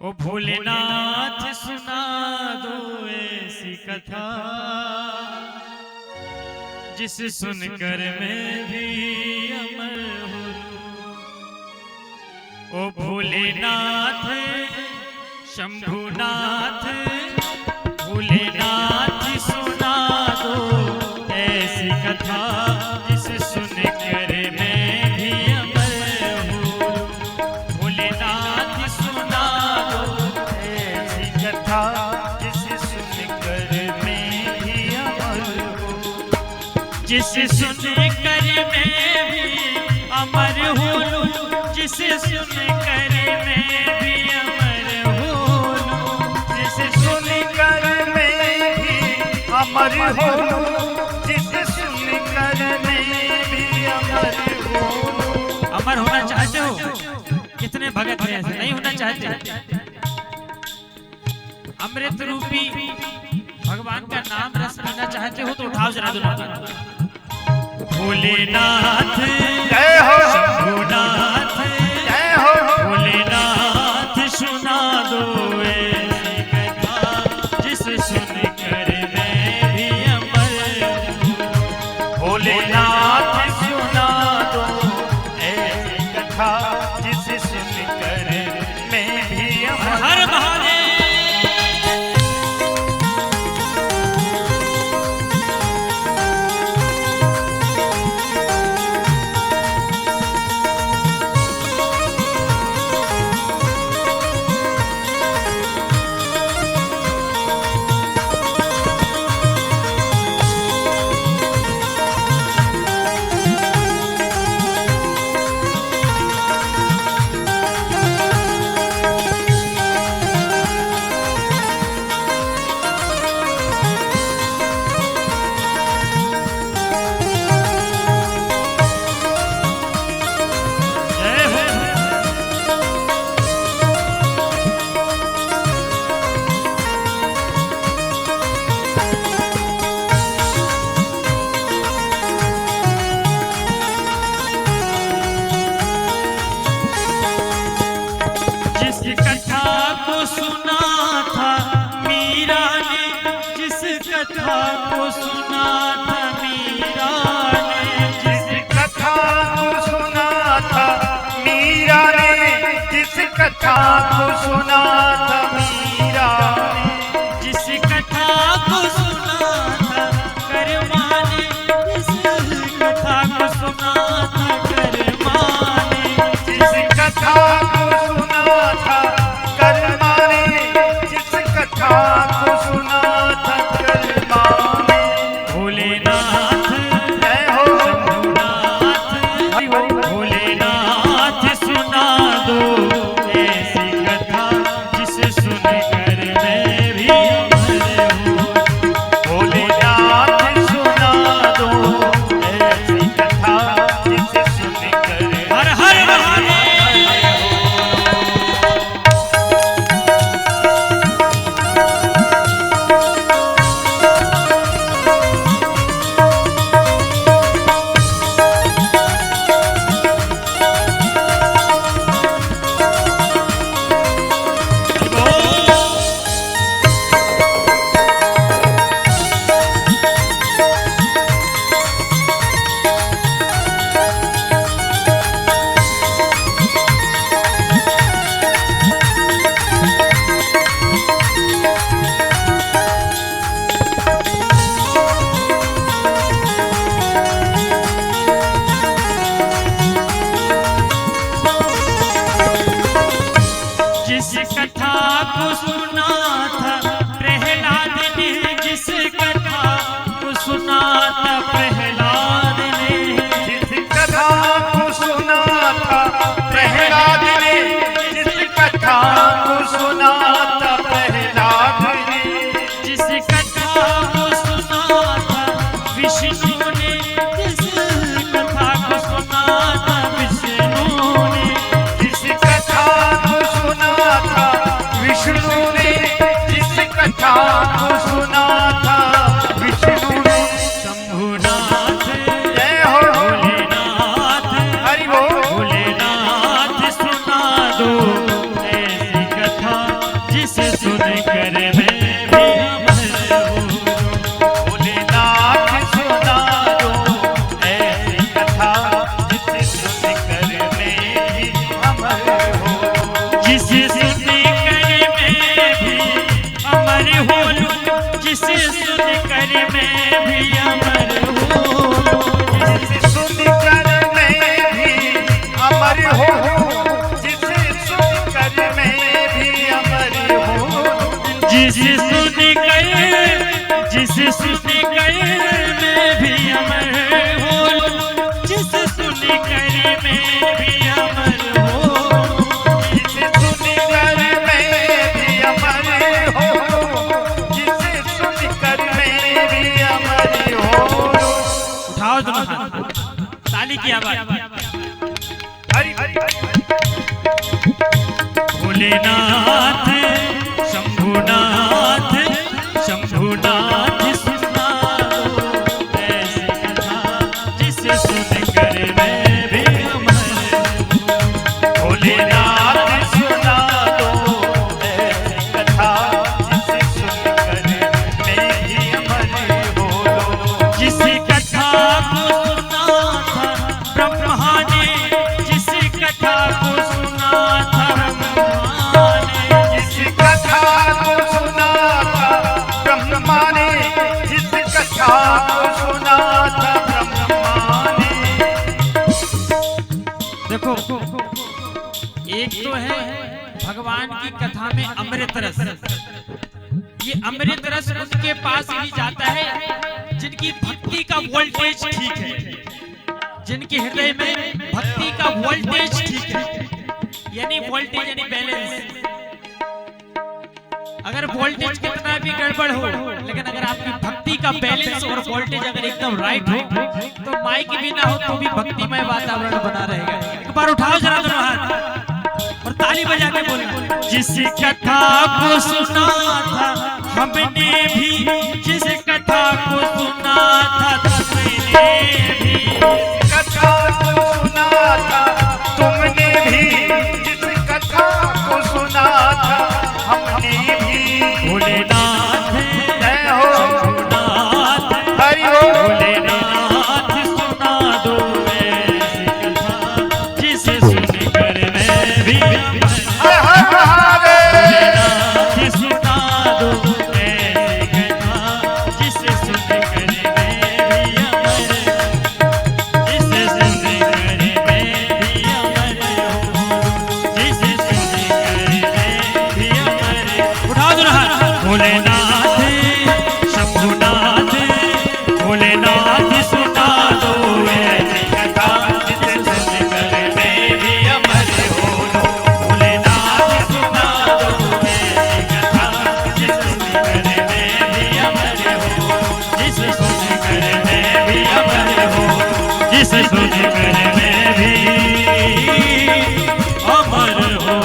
ओ भोलेनाथ सुना दो ऐसी कथा जिस सुनकर मैं भी अमर हूँ। ओ भोलेनाथ शंभुनाथ भोलेनाथ सुना दो ऐसी कथा जिस सुनकर मैं भी अमर हूँ। भोलेनाथ सुना दो ऐसी कथा जिस सुनकर मैं भी अमर हूँ। जिसे सुनकर मैं भी अमर हूँ, जिसे सुनकर मैं भी अमर हूँ, जिसे सुनकर मैं भी अमर हूँ, जिसे सुनकर मैं भी अमर हूँ। अमर होना चाहते हो? कितने भगत हैं ऐसे नहीं होना चाहते? अमृत रूपी भगवान का नाम रस पीना चाहते हो तो उठाओ जरा दोनों। भोलेनाथ जय हो, शंभुनाथ जय हो, भोलेनाथ सुना दो ऐसी कथा जिस सुनकर मैं भी अमर हूँ। भोलेनाथ सुना दो ऐसी कथा जिस सुनकर मैं भी अमर। हर महादेव। कथा को सुना था मीरा ने, जिस कथा को सुना था मीरा ने, जिस कथा को सुना था मीरा ने, जिस कथा को सुना था कर्मा ने, जिस कथा को सुना था कर्मा ने, जिस कथा को सुना था कर्मा ने, जिस कथा को सुना था दो ऐसी कथा मैं भी अमर हूँ, जिसे सुनकर मैं भी अमर हूँ, जिसे सुनकर मैं भी अमर हूँ, जिसे सुनकर मैं भी अमर हूँ, जिसे सुनकर मैं भी अमर हूँ, जिसे सुनकर मैं भी अमर हूँ, जिसे सुनकर मैं भी अमर हूँ। उठाओ दोनों हाथ, ताली की आवाज। हरि हरि भोलेनाथ शंभुनाथ शंभुनाथ सुना दो ऐसी कथा जिसे सुनकर मैं भी अमर हूँ। भोलेनाथ सुना दो ऐसी कथा, जिसे सुनकर मैं भी अमर हूँ। जिस कथा को सुना था ब्रह्मा ने, जिस कथा को सुना था ब्रह्मा ने, जिस कथा को सुना था ब्रह्मा ने, जिस कथा को सुना था ब्रह्मा ने। देखो एक तो है भगवान की कथा में अमृत रस। ये अमृत रस उनके पास ही जाता है जिनकी भक्ति का वोल्टेज ठीक है, जिनके हृदय में भक्ति का वोल्टेज ठीक है, यानी वोल्टेज यानी बैलेंस। अगर वोल्टेज कितना भी गड़बड़ हो, लेकिन अगर आपकी भक्ति का बैलेंस और वोल्टेज अगर एकदम राइट हो, तो माइक भी ना हो तो भी भक्तिमय वातावरण बना रहेगा। एक बार उठाओ जरा दोनों हाथ और ताली बजा के बोलना। जिस कथा को सुना था हमने भी, जिस कथा को सुना था तुमने भी, कथा को सुना था तुमने भी, जिस कथा को सुना था हमने भी। भोलेनाथ जय हो शंभुनाथ हरि हो। भोलेनाथ सुना दो ऐसी कथा जिसे सुनकर मैं भी अमर हूँ। हर हर महादेव। भोलेनाथ सुना दो ऐसी कथा जिसे सुनकर मैं भी अमर हूँ, जिसे सुनकर मैं भी अमर हूँ, जिसे सुनकर मैं भी अमर हूँ। उठाओ दोनों हाथ। भोलेनाथ शंभुनाथ भोलेनाथ सुना दो ऐसी कथा जिसे सुनकर मैं भी अमर हूँ। भोलेनाथ सुना दो ऐसी कथा जिसे सुनकर मैं भी अमर हूँ, जिसे सुनकर मैं भी अमर हूँ, जिसे सुनकर मैं भी अमर हूँ।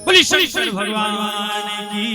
बोली शंकर भगवान की